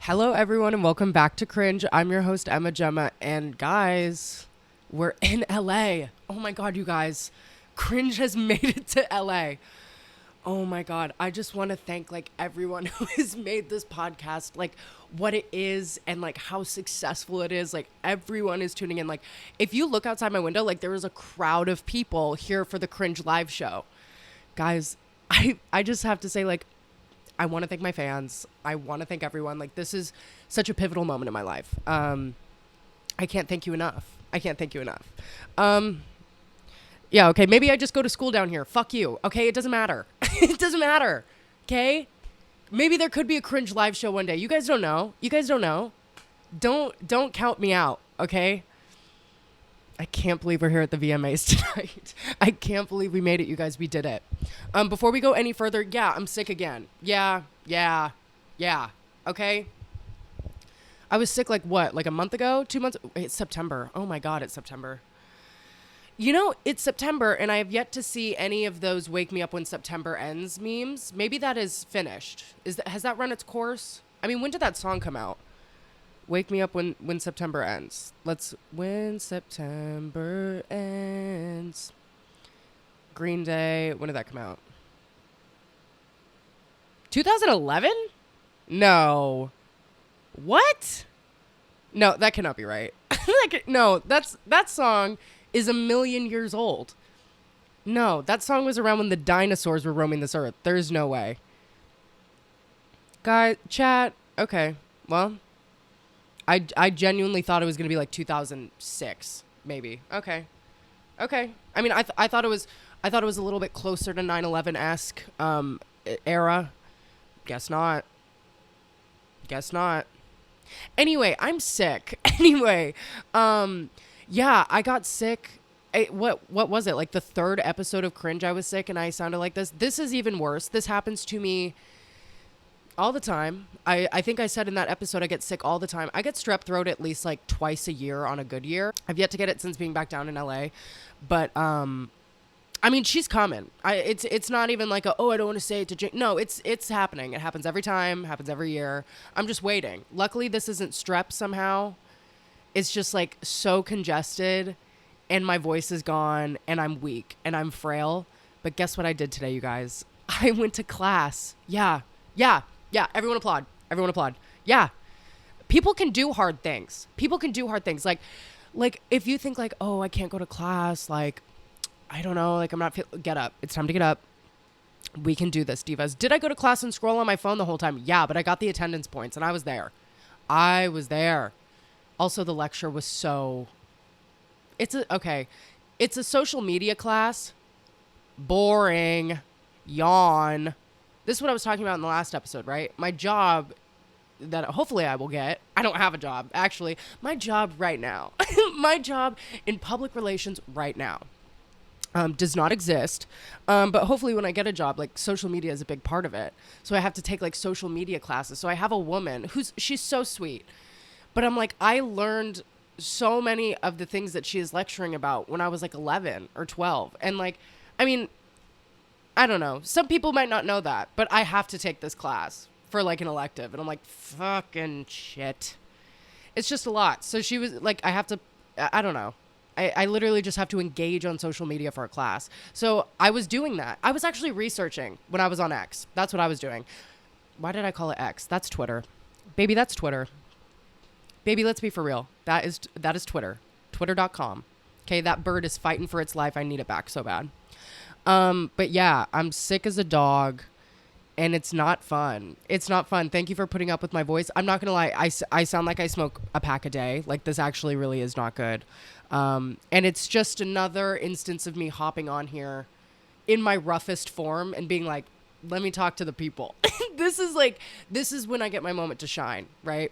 Hello, everyone, and welcome back to Cringe. I'm your host, Emma Gemma, and guys, we're in LA. Oh my God, you guys. Cringe has made it to LA. Oh my God. I just want to thank everyone who has made this podcast what it is and how successful it is. Everyone is tuning in. If you look outside my window, there is a crowd of people here for the Cringe live show. Guys, I just have to say I want to thank my fans. I want to thank everyone. This is such a pivotal moment in my life. I can't thank you enough. I can't thank you enough. Yeah, okay, maybe I just go to school down here. Fuck you. Okay, it doesn't matter. It doesn't matter. Okay? Maybe there could be a Cringe live show one day. You guys don't know. You guys don't know. Don't count me out, okay? I can't believe we're here at the VMAs tonight. I can't believe we made it, you guys. We did it. Before we go any further, yeah, I'm sick again. Yeah. Okay? I was sick a month ago? 2 months? It's September. Oh my God, it's September. You know, it's September, and I have yet to see any of those "Wake Me Up When September Ends" memes. Maybe that is finished. Has that run its course? I mean, when did that song come out? Wake me up when September ends. When September ends. Green Day. When did that come out? 2011? No. What? No, that cannot be right. No, that song is 1,000,000 years old. No, that song was around when the dinosaurs were roaming this earth. There's no way. Guys, chat. Okay, well, I genuinely thought it was gonna be 2006, maybe. Okay. I mean, I thought it was a little bit closer to 9/11-esque era. Guess not. Anyway, I'm sick. Yeah, I got sick. What was it? The third episode of Cringe, I was sick and I sounded like this. This is even worse. This happens to me all the time. I think I said in that episode I get sick all the time. I get strep throat at least twice a year on a good year. I've yet to get it since being back down in LA. But I mean, she's coming. It's not even I don't want to say it to Jane. No, it's happening. It happens every time, happens every year. I'm just waiting. Luckily this isn't strep somehow. It's just so congested and my voice is gone and I'm weak and I'm frail. But guess what I did today, you guys? I went to class. Yeah. Everyone applaud. Yeah. People can do hard things. Like if you think oh, I can't go to class. I don't know. I'm not get up. It's time to get up. We can do this, divas. Did I go to class and scroll on my phone the whole time? Yeah, but I got the attendance points and I was there. Also, the lecture was it's a social media class. Boring. Yawn. This is what I was talking about in the last episode, right? My job that hopefully I will get. I don't have a job, actually. My job right now, my job in public relations right now does not exist. But hopefully when I get a job, social media is a big part of it. So I have to take social media classes. So I have a woman she's so sweet. But I'm I learned so many of the things that she is lecturing about when I was 11 or 12. And I mean, I don't know. Some people might not know that, but I have to take this class for an elective. And I'm fucking shit. It's just a lot. So she was I have to, I don't know. I literally just have to engage on social media for a class. So I was doing that. I was actually researching when I was on X. That's what I was doing. Why did I call it X? That's Twitter. Baby, that's Twitter. Baby, let's be for real. That is Twitter. Twitter.com. Okay, that bird is fighting for its life. I need it back so bad. But yeah, I'm sick as a dog and it's not fun. Thank you for putting up with my voice. I'm not going to lie. I sound like I smoke a pack a day. This actually really is not good. And it's just another instance of me hopping on here in my roughest form and being let me talk to the people. This is when I get my moment to shine, right?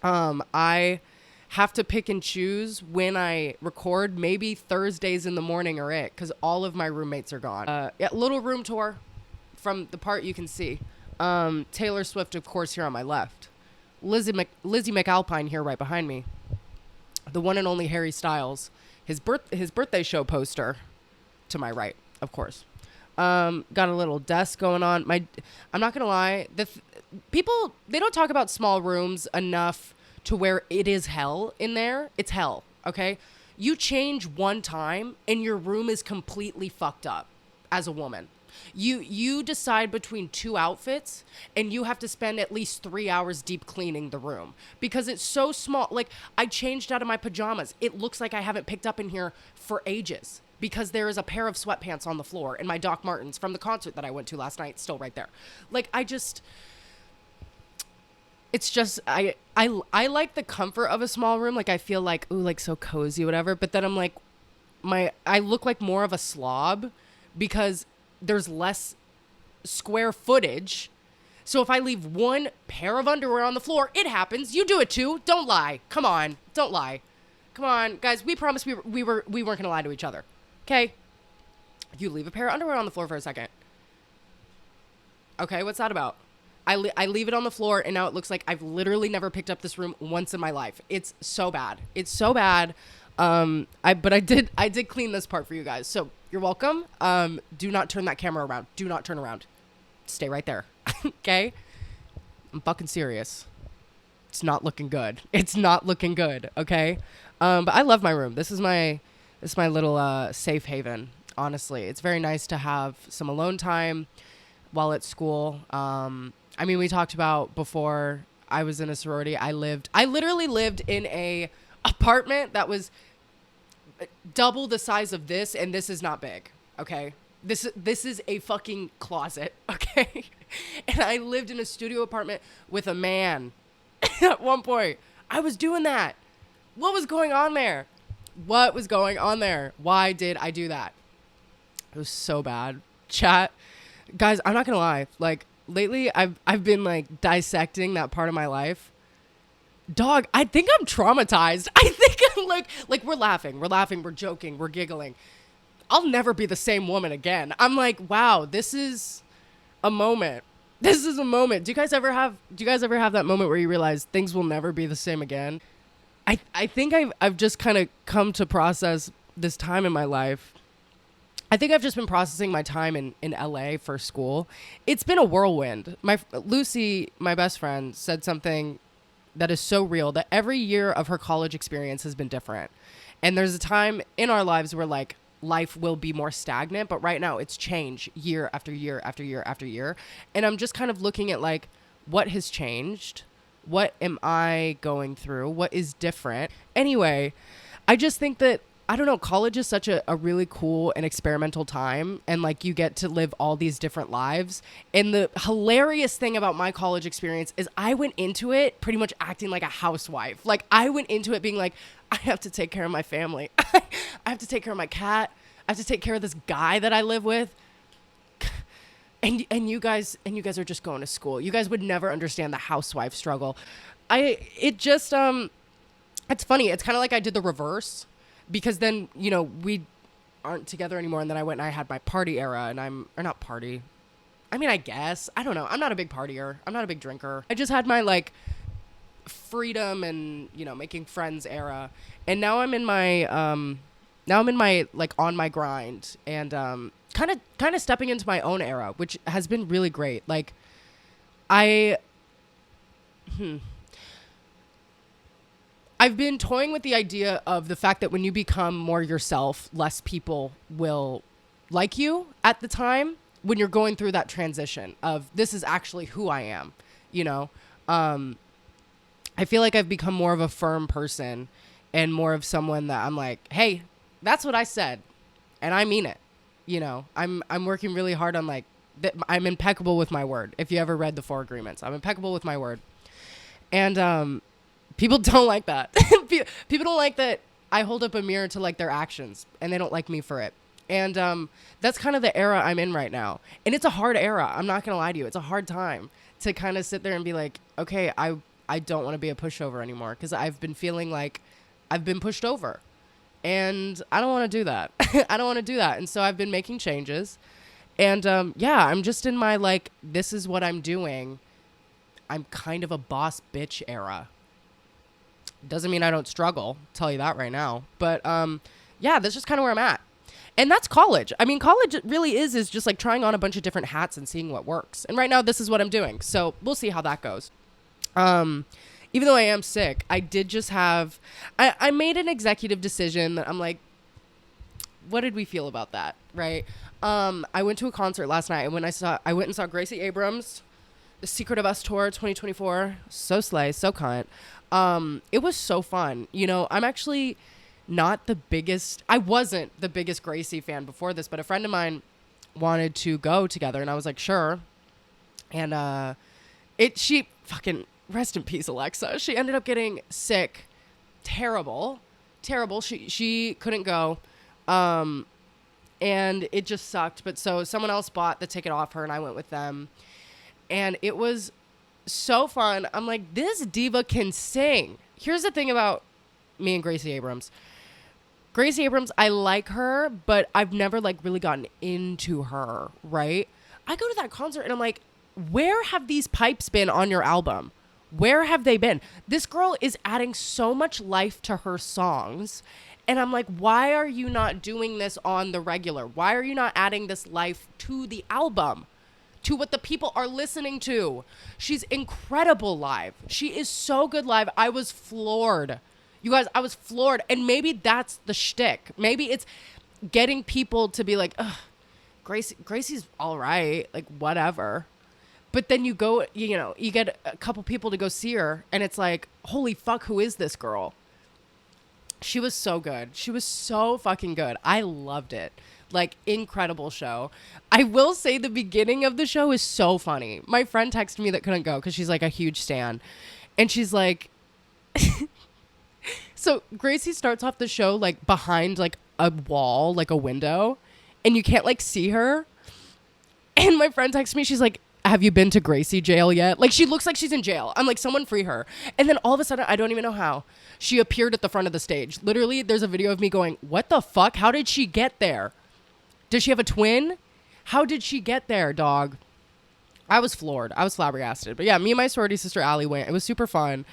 I have to pick and choose when I record. Maybe Thursdays in the morning are it, because all of my roommates are gone. Yeah, little room tour from the part you can see. Taylor Swift, of course, here on my left. Lizzie McAlpine here right behind me. The one and only Harry Styles. His birthday show poster to my right, of course. Got a little desk going on. I'm not gonna lie. People, they don't talk about small rooms enough to where it is hell in there. It's hell. Okay. You change one time and your room is completely fucked up as a woman. You decide between two outfits and you have to spend at least 3 hours deep cleaning the room because it's so small. Like, I changed out of my pajamas. It looks like I haven't picked up in here for ages because there is a pair of sweatpants on the floor and my Doc Martens from the concert that I went to last night still right there. Like, it's just, I like the comfort of a small room. Like, I feel like, ooh, like so cozy, whatever. But then I'm like, I look like more of a slob because there's less square footage. So if I leave one pair of underwear on the floor, it happens. You do it too. Don't lie. Come on. Don't lie. Come on, guys. We promised we weren't going to lie to each other. Okay? You leave a pair of underwear on the floor for a second. Okay, what's that about? I leave it on the floor and now it looks like I've literally never picked up this room once in my life. It's so bad. It's so bad. But I did clean this part for you guys. So you're welcome. Do not turn that camera around. Do not turn around. Stay right there. Okay? I'm fucking serious. It's not looking good. It's not looking good. Okay? But I love my room. This is my little, safe haven. Honestly, it's very nice to have some alone time while at school. I mean, we talked about before I was in a sorority. I literally lived in a apartment that was double the size of this, and this is not big. Okay. This is a fucking closet. Okay. And I lived in a studio apartment with a man at one point. I was doing that. What was going on there? What was going on there? Why did I do that? It was so bad. Chat. Guys, I'm not gonna lie. Like, lately, I've been, like, dissecting that part of my life. Dog, I think I'm traumatized. I think I'm, like, we're laughing, we're joking, we're giggling. I'll never be the same woman again. I'm like, wow, this is a moment. This is a moment. Do you guys ever have that moment where you realize things will never be the same again? I think I've just kind of come to process this time in my life. I think I've just been processing my time in LA for school. It's been a whirlwind. Lucy, my best friend, said something that is so real, that every year of her college experience has been different. And there's a time in our lives where, like, life will be more stagnant, but right now it's change year after year after year after year. And I'm just kind of looking at, like, what has changed? What am I going through? What is different? Anyway, I just think that, I don't know, college is such a really cool and experimental time. And, like, you get to live all these different lives. And the hilarious thing about my college experience is I went into it pretty much acting like a housewife. Like, I went into it being like, I have to take care of my family. I have to take care of my cat. I have to take care of this guy that I live with. And you guys are just going to school. You guys would never understand the housewife struggle. It's funny. It's kind of like I did the reverse. Because then, you know, we aren't together anymore. And then I went and I had my party era or not party. I mean, I guess. I don't know. I'm not a big partier. I'm not a big drinker. I just had my, like, freedom and, you know, making friends era. And now I'm in my, like, on my grind. And kind of stepping into my own era, which has been really great. Like, I've been toying with the idea of the fact that when you become more yourself, less people will like you at the time when you're going through that transition of this is actually who I am, you know? I feel like I've become more of a firm person and more of someone that I'm like, hey, that's what I said. And I mean it. You know, I'm working really hard on, like, I'm impeccable with my word. If you ever read the 4 Agreements, I'm impeccable with my word. And, people don't like that. People don't like that I hold up a mirror to, like, their actions, and they don't like me for it. And that's kind of the era I'm in right now. And it's a hard era. I'm not going to lie to you. It's a hard time to kind of sit there and be like, okay, I don't want to be a pushover anymore because I've been feeling like I've been pushed over. And I don't want to do that. I don't want to do that. And so I've been making changes. And yeah, I'm just in my, like, this is what I'm doing. I'm kind of a boss bitch era. Doesn't mean I don't struggle, tell you that right now. But yeah, that's just kind of where I'm at. And that's college. I mean, college really is just like trying on a bunch of different hats and seeing what works. And right now, this is what I'm doing. So we'll see how that goes. Even though I am sick, I did just have, I made an executive decision that I'm like, what did we feel about that? Right. I went to a concert last night, and I went and saw Gracie Abrams, The Secret of Us Tour 2024. So slay, so cunt. It was so fun. You know, I'm actually I wasn't the biggest Gracie fan before this, but a friend of mine wanted to go together, and I was like, sure. And she fucking, rest in peace, Alexa. She ended up getting sick. Terrible. She couldn't go. And it just sucked. But so someone else bought the ticket off her, and I went with them. And it was so fun. I'm like, this diva can sing. Here's the thing about me and Gracie Abrams. Gracie Abrams, I like her, but I've never like really gotten into her, right? I go to that concert and I'm like, where have these pipes been on your album? Where have they been? This girl is adding so much life to her songs. And I'm like, why are you not doing this on the regular? Why are you not adding this life to the album? To what the people are listening to? She's incredible live. She is so good live. I was floored. You guys, I was floored. And maybe that's the shtick. Maybe it's getting people to be like, ugh, Gracie's all right. Like, whatever. But then you go, you know, you get a couple people to go see her, and it's like, holy fuck, who is this girl? She was so good. She was so fucking good. I loved it. Like, incredible show. I will say the beginning of the show is so funny. My friend texted me that couldn't go because she's like a huge stan. And she's like, so Gracie starts off the show like behind like a wall, like a window, and you can't like see her. And my friend texts me, she's like, have you been to Gracie jail yet? Like, she looks like she's in jail. I'm like, someone free her. And then all of a sudden, I don't even know how, she appeared at the front of the stage. Literally, there's a video of me going, what the fuck? How did she get there? Does she have a twin? How did she get there, dog? I was floored. I was flabbergasted. But yeah, me and my sorority sister Allie went. It was super fun.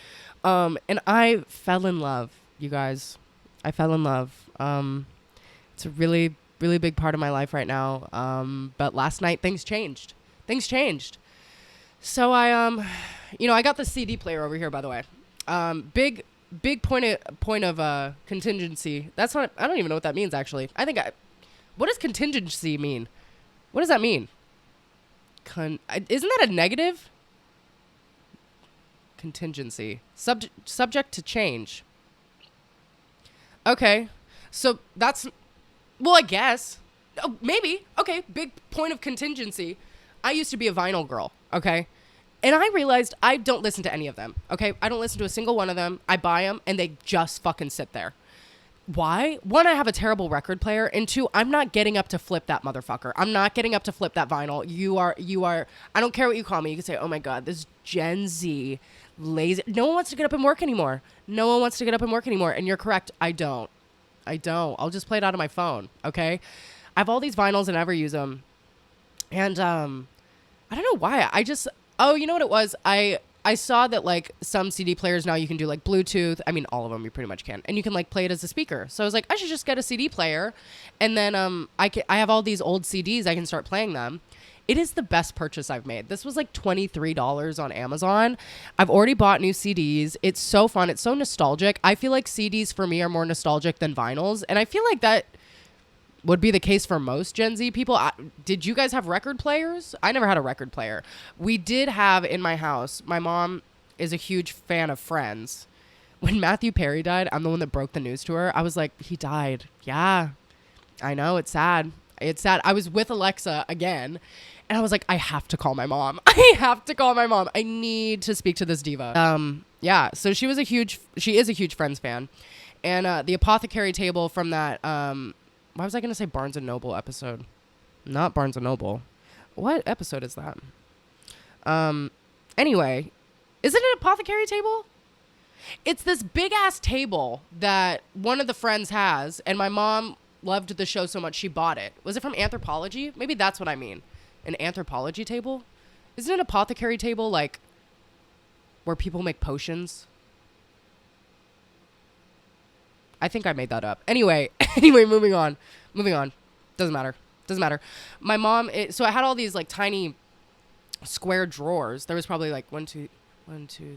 And I fell in love, you guys. I fell in love. It's a really, really big part of my life right now. But last night, things changed. So I got the CD player over here, by the way. Big point of contingency. That's not, I don't even know what that means, actually. What does contingency mean? What does that mean? Isn't that a negative? Contingency. Subject to change. Okay. So that's, well, I guess. Oh, maybe. Okay. Big point of contingency. I used to be a vinyl girl. Okay. And I realized I don't listen to any of them. Okay. I don't listen to a single one of them. I buy them and they just fucking sit there. Why? One, I have a terrible record player. And two, I'm not getting up to flip that motherfucker. I'm not getting up to flip that vinyl. You are, I don't care what you call me. You can say, oh my God, this Gen Z lazy. No one wants to get up and work anymore. And you're correct. I don't. I'll just play it out of my phone. Okay. I have all these vinyls and I never use them. And, I don't know why. You know what it was? I saw that like some CD players now you can do like Bluetooth. I mean, all of them you pretty much can. And you can like play it as a speaker. So I was like, I should just get a CD player. And then I have all these old CDs. I can start playing them. It is the best purchase I've made. This was like $23 on Amazon. I've already bought new CDs. It's so fun. It's so nostalgic. I feel like CDs for me are more nostalgic than vinyls. And I feel like that would be the case for most Gen Z people. Did you guys have record players? I never had a record player. We did have in my house. My mom is a huge fan of Friends. When Matthew Perry died, I'm the one that broke the news to her. I was like, he died. Yeah, I know. It's sad. I was with Alexa again. And I was like, I have to call my mom. I need to speak to this diva. Yeah. So she is a huge Friends fan. And the apothecary table from that, why was I going to say Barnes & Noble episode? Not Barnes & Noble. What episode is that? Anyway, is it an apothecary table? It's this big ass table that one of the friends has, and my mom loved the show so much she bought it. Was it from Anthropology? Maybe that's what I mean. An anthropology table? Isn't an apothecary table like where people make potions? I think I made that up. Anyway, moving on. Doesn't matter. Doesn't matter. My mom, so I had all these like tiny square drawers. There was probably like 1, 2,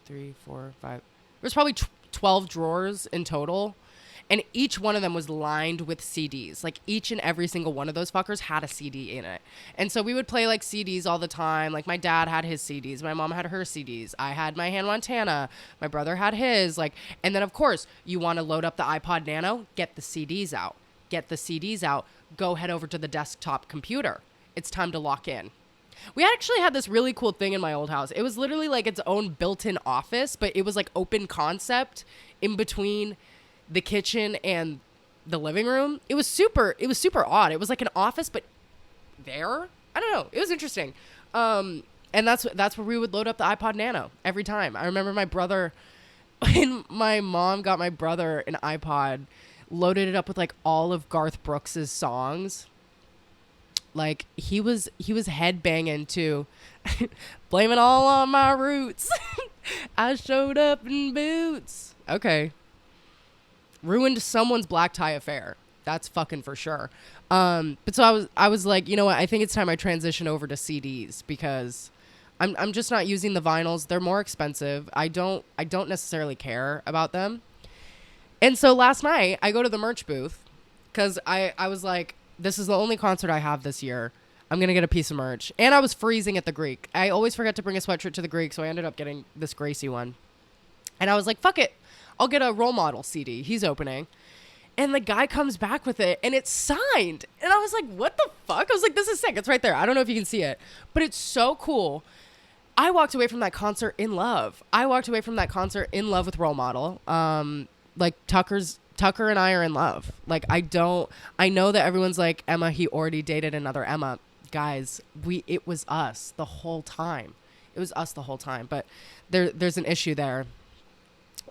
3, 4, 5. There was probably 12 drawers in total. And each one of them was lined with CDs. Like each and every single one of those fuckers had a CD in it. And so we would play like CDs all the time. Like my dad had his CDs. My mom had her CDs. I had my Hannah Montana. My brother had his. Like, and then of course you want to load up the iPod Nano, get the CDs out. Get the CDs out. Go head over to the desktop computer. It's time to lock in. We actually had this really cool thing in my old house. It was literally like its own built-in office, but it was like open concept in between the kitchen and the living room. It was super odd. It was like an office, but there, I don't know. It was interesting. And that's where we would load up the iPod Nano every time. I remember my brother, when my mom got my brother an iPod, loaded it up with like all of Garth Brooks's songs. Like he was headbanging to Blame It All on My Roots. I showed up in boots. Okay. Ruined someone's black tie affair. That's fucking for sure. But so I was like, you know what? I think it's time I transition over to CDs because I'm just not using the vinyls. They're more expensive. I don't necessarily care about them. And so last night I go to the merch booth because I was like, this is the only concert I have this year. I'm going to get a piece of merch. And I was freezing at the Greek. I always forget to bring a sweatshirt to the Greek, so I ended up getting this Gracie one. And I was like, fuck it. I'll get a Role Model CD. He's opening. And the guy comes back with it, and it's signed. And I was like, what the fuck? I was like, this is sick. It's right there. I don't know if you can see it. But it's so cool. I walked away from that concert in love. I walked away from that concert in love with Role Model. Like, Tucker and I are in love. Like, I know that everyone's like, Emma, he already dated another Emma. Guys, it was us the whole time. It was us the whole time. But there's an issue there.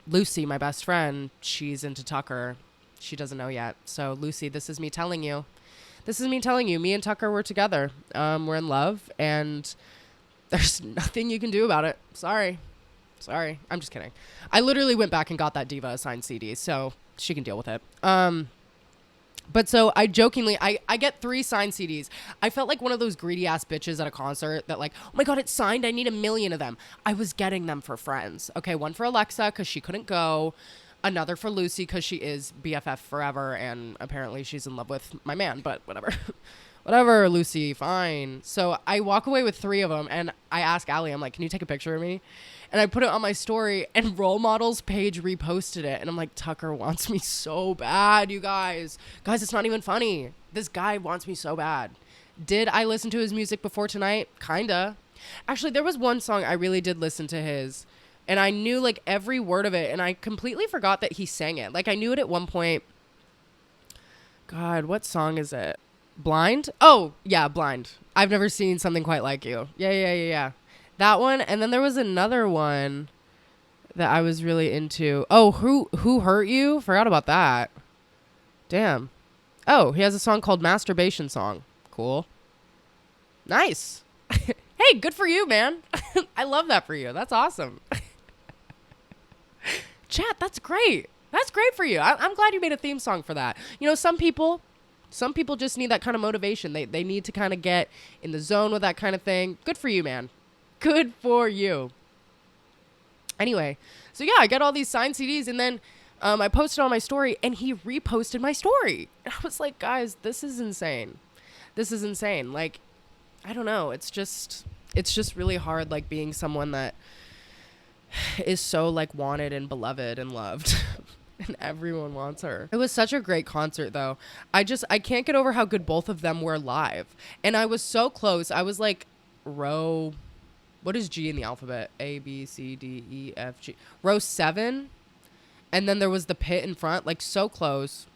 Lucy, my best friend, she's into Tucker. She doesn't know yet. So, Lucy, this is me telling you. Me and Tucker were together. We're in love, and there's nothing you can do about it. Sorry. I'm just kidding. I literally went back and got that Diva assigned CD, so she can deal with it. But so I jokingly, I get 3 signed CDs. I felt like one of those greedy ass bitches at a concert that like, oh my God, it's signed. I need 1 million of them. I was getting them for friends. Okay. One for Alexa because she couldn't go. Another for Lucy because she is BFF forever. And apparently she's in love with my man, but whatever. Whatever, Lucy, fine. So I walk away with 3 of them and I ask Allie, I'm like, can you take a picture of me? And I put it on my story and Role Models page reposted it. And I'm like, Tucker wants me so bad, you guys. Guys, it's not even funny. This guy wants me so bad. Did I listen to his music before tonight? Kinda. Actually, there was one song I really did listen to his. And I knew like every word of it. And I completely forgot that he sang it. Like I knew it at one point. God, what song is it? Blind? Oh, yeah, Blind. I've never seen something quite like you. Yeah. That one, and then there was another one that I was really into. Oh, who hurt you? Forgot about that. Damn. Oh, he has a song called Masturbation Song. Cool. Nice. Hey, good for you, man. I love that for you. That's awesome. Chat, that's great. That's great for you. I'm glad you made a theme song for that. You know, some people just need that kind of motivation. They need to kind of get in the zone with that kind of thing. Good for you, man. Good for you. Anyway, so yeah, I got all these signed CDs and then I posted on my story and he reposted my story. And I was like, guys, this is insane. Like, I don't know. It's just really hard, like being someone that is so like wanted and beloved and loved. And everyone wants her. It was such a great concert though. I can't get over how good both of them were live. And I was so close. I was like what is G in the alphabet? A, B, C, D, E, F, G. Row 7. And then there was the pit in front. Like, so close.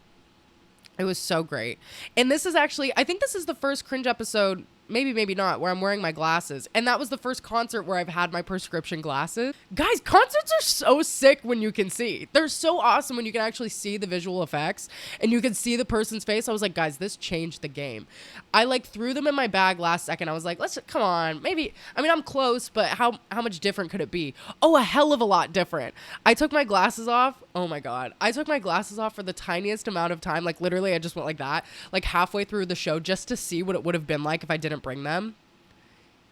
It was so great. And this is actually, I think this is the first Cringe episode, maybe not, where I'm wearing my glasses. And that was the first concert where I've had my prescription glasses. Guys, concerts are so sick when you can see. They're so awesome when you can actually see the visual effects and you can see the person's face. I was like, guys, this changed the game. I like threw them in my bag last second. I was like, come on, maybe, I mean, I'm close, but how much different could it be? Oh, a hell of a lot different. I took my glasses off. Oh my God. I took my glasses off for the tiniest amount of time. Like literally I just went like that, like halfway through the show just to see what it would have been like if I didn't bring them.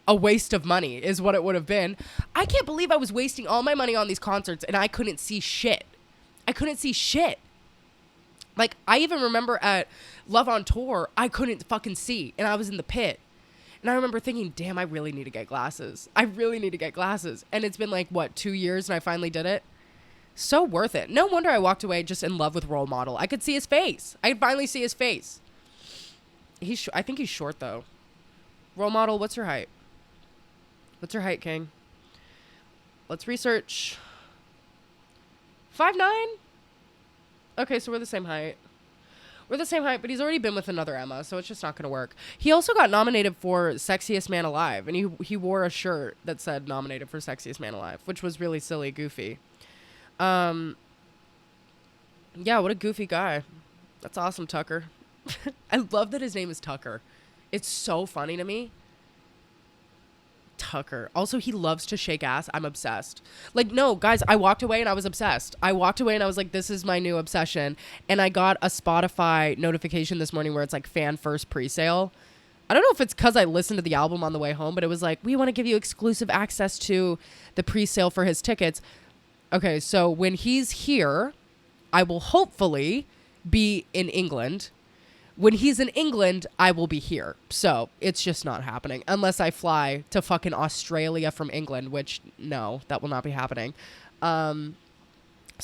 A waste of money is what it would have been. I can't believe I was wasting all my money on these concerts and I couldn't see shit. I couldn't see shit. Like I even remember at Love on Tour, I couldn't fucking see and I was in the pit. And I remember thinking, damn, I really need to get glasses. I really need to get glasses. And it's been like, what, 2 years and I finally did it? So worth it. No wonder I walked away just in love with Role Model. I could see his face. I could finally see his face. I think he's short, though. Role Model, what's your height? What's your height, King? Let's research. 5'9"? Okay, so we're the same height. We're the same height, but he's already been with another Emma, so it's just not going to work. He also got nominated for Sexiest Man Alive, and he wore a shirt that said nominated for Sexiest Man Alive, which was really silly, goofy. Yeah, what a goofy guy. That's awesome, Tucker. I love that his name is Tucker. It's so funny to me. Tucker. Also, he loves to shake ass. I'm obsessed. Like, no, guys, I walked away and I was obsessed. I walked away and I was like, this is my new obsession. And I got a Spotify notification this morning where it's like fan first pre-sale. I don't know if it's because I listened to the album on the way home, but it was like, we want to give you exclusive access to the pre-sale for his tickets. Okay, so when he's here, I will hopefully be in England. When he's in England, I will be here. So it's just not happening unless I fly to fucking Australia from England, which no, that will not be happening. So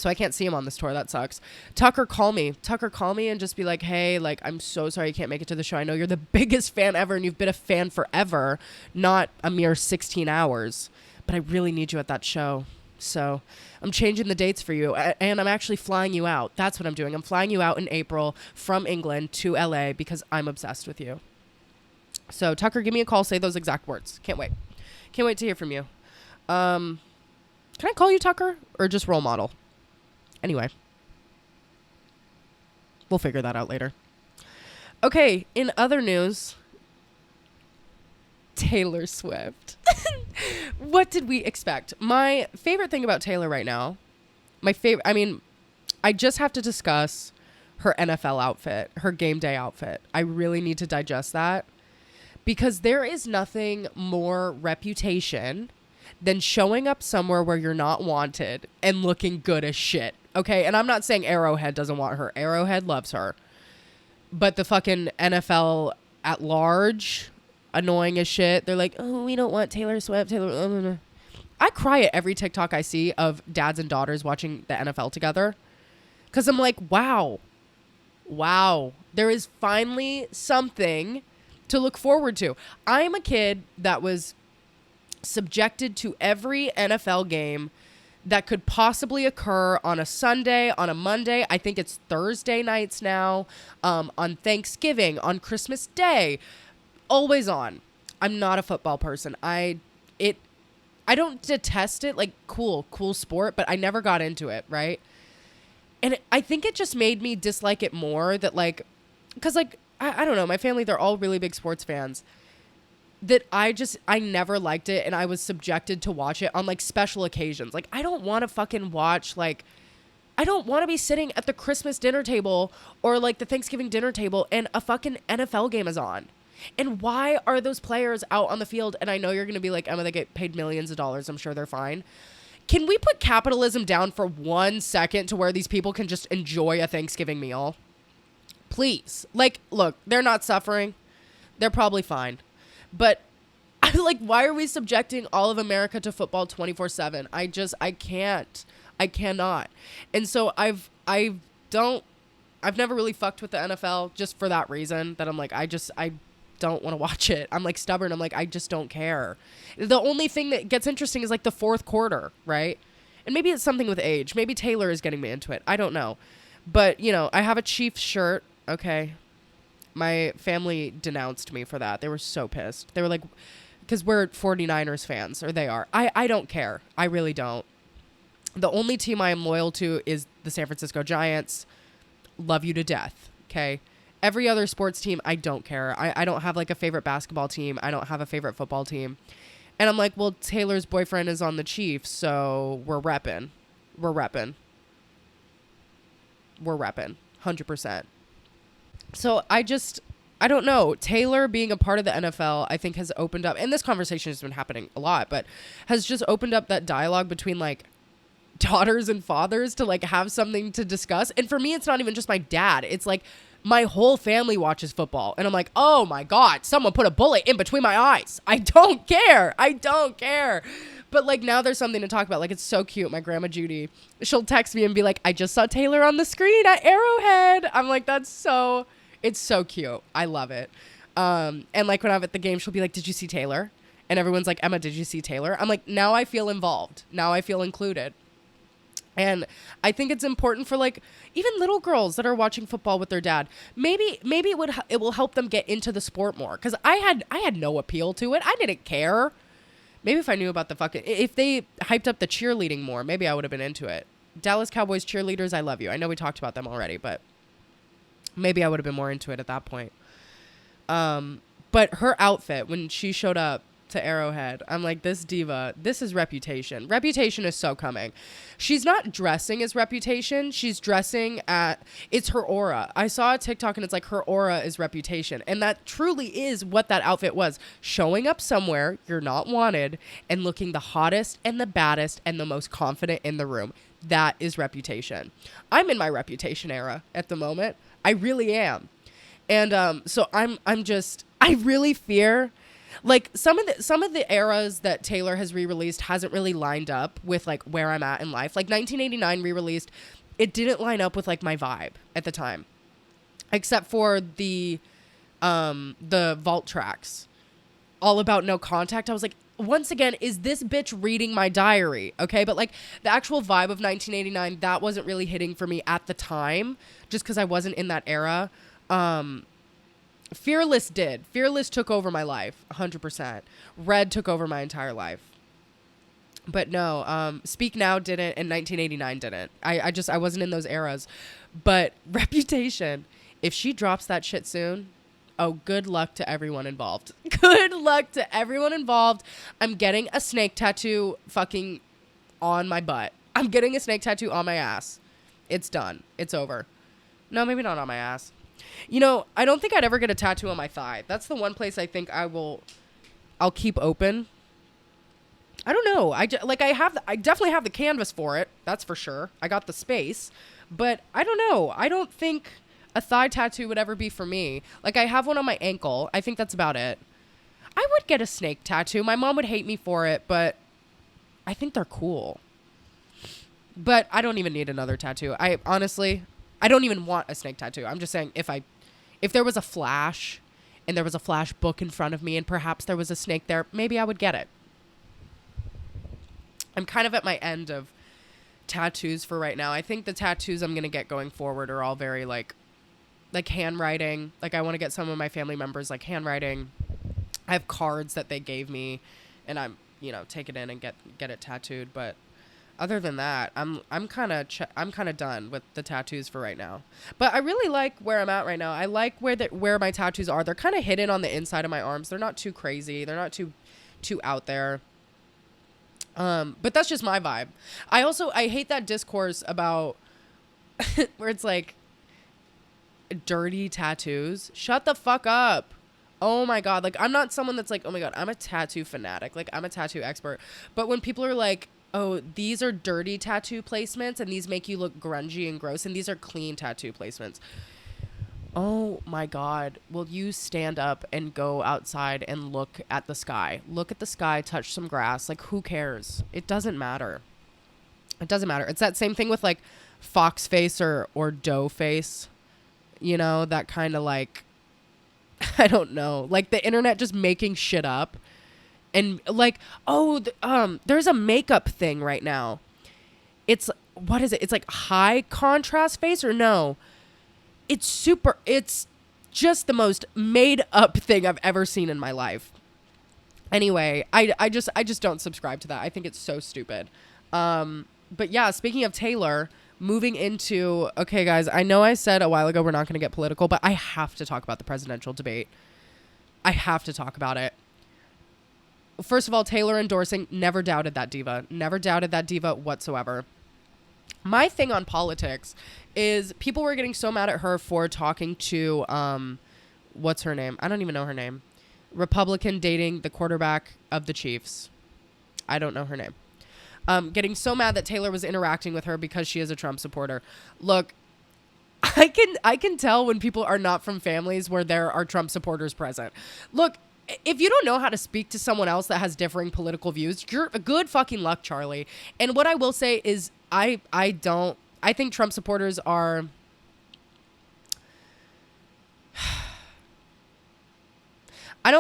I can't see him on this tour. That sucks. Tucker, call me. Tucker, call me and just be like, hey, like, I'm so sorry you can't make it to the show. I know you're the biggest fan ever and you've been a fan forever, not a mere 16 hours. But I really need you at that show. So I'm changing the dates for you and I'm actually flying you out. That's what I'm doing. I'm flying you out in April from England to LA because I'm obsessed with you. So Tucker, give me a call. Say those exact words. Can't wait. Can't wait to hear from you. Can I call you Tucker or just Role Model? Anyway, we'll figure that out later. Okay. In other news, Taylor Swift. What did we expect? My favorite thing about Taylor right now, I just have to discuss her NFL outfit, her game day outfit. I really need to digest that because there is nothing more reputation than showing up somewhere where you're not wanted and looking good as shit. Okay. And I'm not saying Arrowhead doesn't want her. Arrowhead loves her. But the fucking NFL at large, annoying as shit. They're like, oh, we don't want Taylor Swift. I cry at every TikTok I see of dads and daughters watching the NFL together. Because I'm like, wow. There is finally something to look forward to. I'm a kid that was subjected to every NFL game that could possibly occur on a Sunday, on a Monday. I think it's Thursday nights now, on Thanksgiving, on Christmas Day. Always on. I'm not a football person. I don't detest it. Like, cool sport, but I never got into it, right? And I think it just made me dislike it more that, like, because, like, I don't know, my family, they're all really big sports fans. That I never liked it, and I was subjected to watch it on, like, special occasions. Like, I don't want to fucking watch, like, I don't want to be sitting at the Christmas dinner table or, like, the Thanksgiving dinner table and a fucking NFL game is on. And why are those players out on the field? And I know you're going to be like, Emma, they get paid millions of dollars. I'm sure they're fine. Can we put capitalism down for 1 second to where these people can just enjoy a Thanksgiving meal? Please. Like, look, they're not suffering. They're probably fine. But, like, why are we subjecting all of America to football 24/7? I can't. I cannot. And so I've never really fucked with the NFL just for that reason that I'm like, I don't want to watch it. I'm like stubborn. I'm like, I just don't care. The only thing that gets interesting is like the fourth quarter, right? And maybe it's something with age. Maybe Taylor is getting me into it. I don't know. But, you know, I have a Chiefs shirt. Okay. My family denounced me for that. They were so pissed. They were like, because we're 49ers fans, or they are. I don't care. I really don't. The only team I am loyal to is the San Francisco Giants. Love you to death. Okay. Every other sports team, I don't care. I don't have like a favorite basketball team. I don't have a favorite football team. And I'm like, well, Taylor's boyfriend is on the Chiefs, so we're repping. We're repping. We're repping. 100%. So I don't know. Taylor being a part of the NFL, I think has opened up, and this conversation has been happening a lot, but has just opened up that dialogue between like daughters and fathers to like have something to discuss. And for me, it's not even just my dad. It's like my whole family watches football. And I'm like, oh my God, someone put a bullet in between my eyes. I don't care. I don't care. But like now there's something to talk about. Like it's so cute. My grandma Judy, she'll text me and be like, I just saw Taylor on the screen at Arrowhead. I'm like, it's so cute. I love it. And like when I'm at the game, she'll be like, did you see Taylor? And everyone's like, Emma, did you see Taylor? I'm like, now I feel involved. Now I feel included. And I think it's important for like even little girls that are watching football with their dad. Maybe it will help them get into the sport more. Because I had no appeal to it. I didn't care. Maybe if I knew about if they hyped up the cheerleading more, maybe I would have been into it. Dallas Cowboys cheerleaders, I love you. I know we talked about them already, but maybe I would have been more into it at that point. But her outfit when she showed up to Arrowhead, I'm like, this diva, this is Reputation. Reputation is so coming. She's not dressing as Reputation. She's dressing it's her aura. I saw a TikTok and it's like her aura is Reputation. And that truly is what that outfit was. Showing up somewhere you're not wanted and looking the hottest and the baddest and the most confident in the room. That is Reputation. I'm in my Reputation era at the moment. I really am. And so I really fear like some of the eras that Taylor has re-released hasn't really lined up with like where I'm at in life. Like 1989 re-released, it didn't line up with like my vibe at the time, except for the vault tracks, All About No Contact. I was like, once again, is this bitch reading my diary? Okay, but like the actual vibe of 1989, that wasn't really hitting for me at the time, just because I wasn't in that era. Fearless did. Fearless took over my life, 100%. Red took over my entire life. But no, Speak Now didn't, and 1989 didn't. I wasn't in those eras. But Reputation, if she drops that shit soon, oh, good luck to everyone involved. Good luck to everyone involved. I'm getting a snake tattoo fucking on my butt. I'm getting a snake tattoo on my ass. It's done. It's over. No, maybe not on my ass. You know, I don't think I'd ever get a tattoo on my thigh. That's the one place I think I'll keep open. I don't know. I definitely have the canvas for it. That's for sure. I got the space, but I don't know. I don't think a thigh tattoo would ever be for me. Like I have one on my ankle. I think that's about it. I would get a snake tattoo. My mom would hate me for it, but I think they're cool. But I don't even need another tattoo. I don't even want a snake tattoo. I'm just saying if there was a Flash and there was a Flash book in front of me and perhaps there was a snake there, maybe I would get it. I'm kind of at my end of tattoos for right now. I think the tattoos I'm going to get going forward are all very like handwriting. Like I want to get some of my family members like handwriting. I have cards that they gave me and I'm, take it in and get it tattooed, but other than that, I'm kind of done with the tattoos for right now. But I really like where I'm at right now. I like where my tattoos are. They're kind of hidden on the inside of my arms. They're not too crazy. They're not too out there. But that's just my vibe. I hate that discourse about where it's like dirty tattoos. Shut the fuck up. Oh my God. Like I'm not someone that's like, oh my God, I'm a tattoo fanatic. Like I'm a tattoo expert. But when people are like, oh, these are dirty tattoo placements and these make you look grungy and gross and these are clean tattoo placements. Oh my God. Will you stand up and go outside and look at the sky? Look at the sky, touch some grass. Like who cares? It doesn't matter. It doesn't matter. It's that same thing with like fox face or doe face. That kind of like, I don't know, like the internet just making shit up. And like, there's a makeup thing right now. What is it? It's like high contrast face or no? It's Just the most made up thing I've ever seen in my life. Anyway, I just don't subscribe to that. I think it's so stupid. But yeah, speaking of Taylor, moving into, okay, guys, I know I said a while ago we're not going to get political, but I have to talk about the presidential debate. I have to talk about it. First of all, Taylor endorsing, never doubted that diva. Never doubted that diva whatsoever. My thing on politics is people were getting so mad at her for talking to, what's her name? I don't even know her name. Republican dating the quarterback of the Chiefs. I don't know her name. Getting so mad that Taylor was interacting with her because she is a Trump supporter. Look, I can tell when people are not from families where there are Trump supporters present. Look, if you don't know how to speak to someone else that has differing political views, you're a good fucking luck, Charlie. And what I will say is I think Trump supporters are I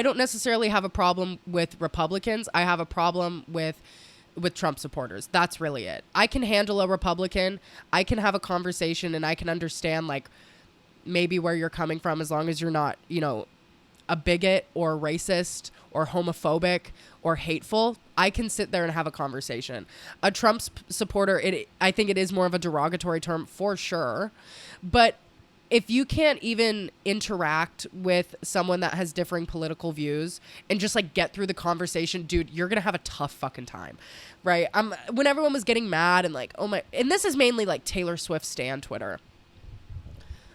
don't necessarily have a problem with Republicans. I have a problem with Trump supporters. That's really it. I can handle a Republican. I can have a conversation and I can understand like maybe where you're coming from as long as you're not, a bigot or racist or homophobic or hateful. I can sit there and have a conversation. A Trump supporter, I think it is more of a derogatory term for sure. But if you can't even interact with someone that has differing political views and just like get through the conversation, dude, you're going to have a tough fucking time. Right? When everyone was getting mad and like, oh my, and this is mainly like Taylor Swift stan Twitter.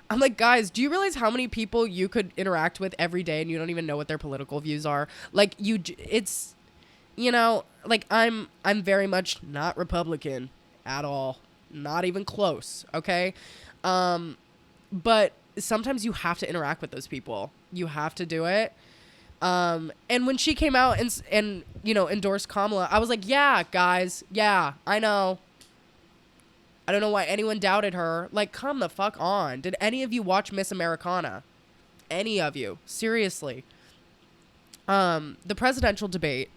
I'm like, guys, do you realize how many people you could interact with every day and you don't even know what their political views are? Like it's, like I'm very much not Republican at all. Not even close. Okay. But sometimes you have to interact with those people. You have to do it. And when she came out and endorsed Kamala, I was like, yeah, guys. Yeah, I know. I don't know why anyone doubted her. Like, come the fuck on. Did any of you watch Miss Americana? Any of you? Seriously. The presidential debate,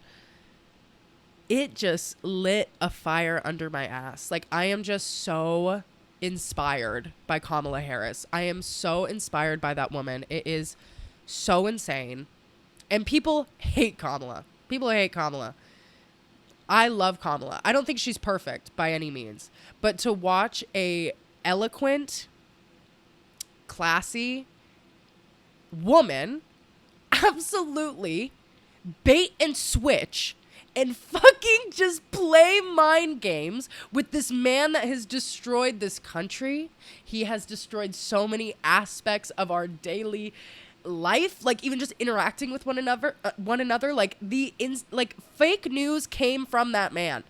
it just lit a fire under my ass. Like, I am just so inspired by Kamala Harris. I am so inspired by that woman. It is so insane. And people hate Kamala. People hate Kamala. I love Kamala. I don't think she's perfect by any means. But to watch a eloquent, classy woman absolutely bait and switch and fucking just play mind games with this man that has destroyed this country. He has destroyed so many aspects of our daily life, like even just interacting with one another. Like fake news came from that man.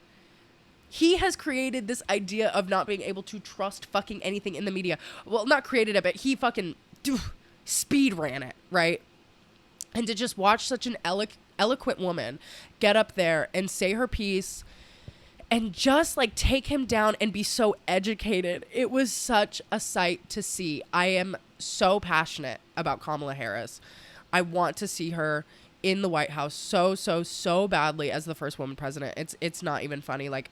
He has created this idea of not being able to trust fucking anything in the media. Well, not created it, but he fucking speed ran it, right? And to just watch such an eloquent woman get up there and say her piece and just like take him down and be so educated. It was such a sight to see. I am so passionate about Kamala Harris. I want to see her in the White House so badly as the first woman president. It's not even funny. Like,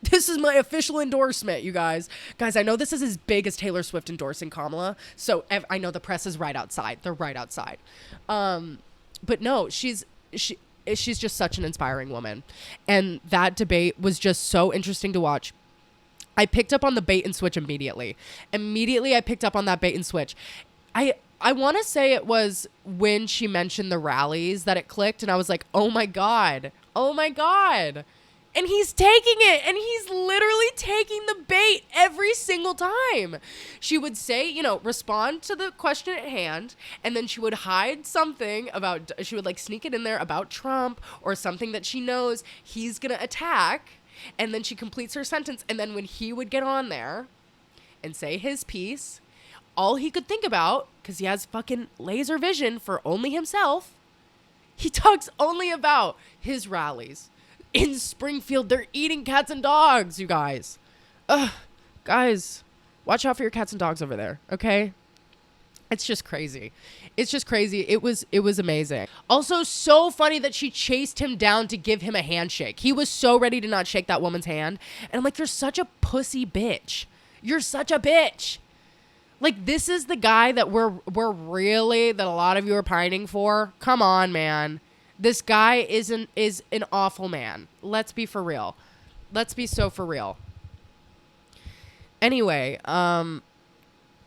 this is my official endorsement, you guys. Guys, I know this is as big as Taylor Swift endorsing Kamala. So I know the press is right outside. They're right outside. But no, she's just such an inspiring woman. And that debate was just so interesting to watch. I picked up on the bait and switch immediately. Immediately, I picked up on that bait and switch. I want to say it was when she mentioned the rallies that it clicked. And I was like, oh my God. Oh my God. And he's taking it, and he's literally taking the bait every single time. She would say, respond to the question at hand, and then she would hide something she would like sneak it in there about Trump or something that she knows he's going to attack. And then she completes her sentence. And then when he would get on there and say his piece, all he could think about, because he has fucking laser vision for only himself, he talks only about his rallies. In Springfield, they're eating cats and dogs, you guys. Ugh, guys, watch out for your cats and dogs over there, okay? It's just crazy. It's just crazy. It was amazing. Also, so funny that she chased him down to give him a handshake. He was so ready to not shake that woman's hand. And I'm like, you're such a pussy bitch. You're such a bitch. Like, this is the guy that we're really, that a lot of you are pining for. Come on, man. This guy is an awful man. Let's be for real. Let's be so for real. Anyway,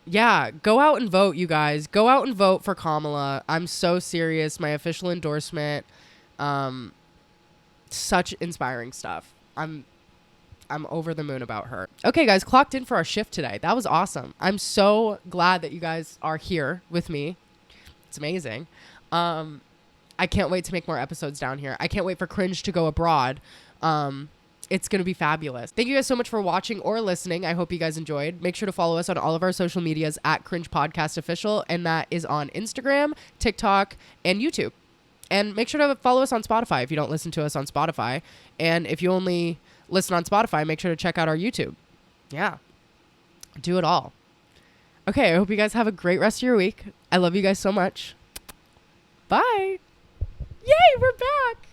yeah, go out and vote, you guys. Go out and vote for Kamala. I'm so serious. My official endorsement. Such inspiring stuff. I'm over the moon about her. Okay, guys, clocked in for our shift today. That was awesome. I'm so glad that you guys are here with me. It's amazing. I can't wait to make more episodes down here. I can't wait for Cringe to go abroad. It's going to be fabulous. Thank you guys so much for watching or listening. I hope you guys enjoyed. Make sure to follow us on all of our social medias at Cringe Podcast Official, and that is on Instagram, TikTok, and YouTube. And make sure to follow us on Spotify if you don't listen to us on Spotify. And if you only listen on Spotify, make sure to check out our YouTube. Yeah. Do it all. Okay, I hope you guys have a great rest of your week. I love you guys so much. Bye. Yay, we're back.